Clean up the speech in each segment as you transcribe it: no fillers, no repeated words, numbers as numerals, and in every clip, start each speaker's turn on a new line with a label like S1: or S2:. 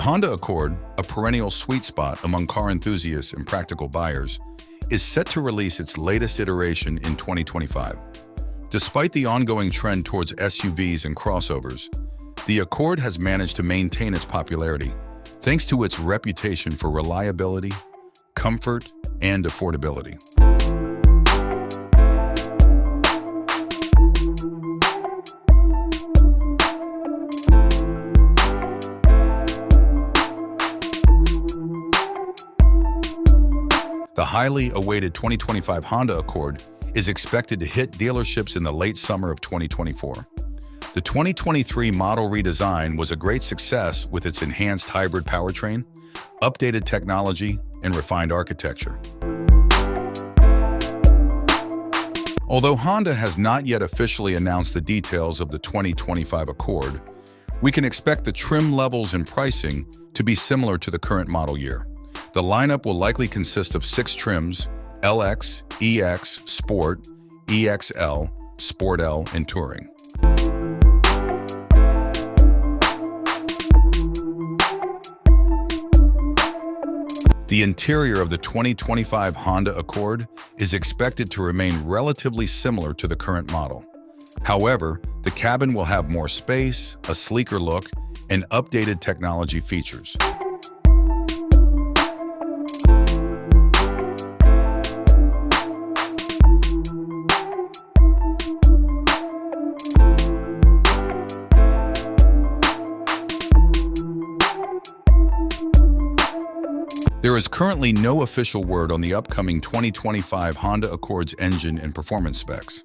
S1: The Honda Accord, a perennial sweet spot among car enthusiasts and practical buyers, is set to release its latest iteration in 2025. Despite the ongoing trend towards SUVs and crossovers, the Accord has managed to maintain its popularity thanks to its reputation for reliability, comfort, and affordability. The highly awaited 2025 Honda Accord is expected to hit dealerships in the late summer of 2024. The 2023 model redesign was a great success with its enhanced hybrid powertrain, updated technology, and refined architecture. Although Honda has not yet officially announced the details of the 2025 Accord, we can expect the trim levels and pricing to be similar to the current model year. The lineup will likely consist of 6 trims: LX, EX, Sport, EXL, Sport L, and Touring. The interior of the 2025 Honda Accord is expected to remain relatively similar to the current model. However, the cabin will have more space, a sleeker look, and updated technology features. There is currently no official word on the upcoming 2025 Honda Accord's engine and performance specs.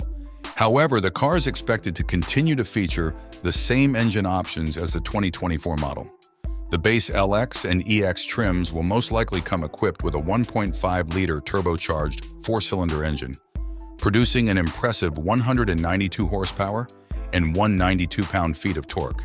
S1: However, the car is expected to continue to feature the same engine options as the 2024 model. The base LX and EX trims will most likely come equipped with a 1.5-liter turbocharged 4-cylinder engine, producing an impressive 192 horsepower and 192 pound-feet of torque.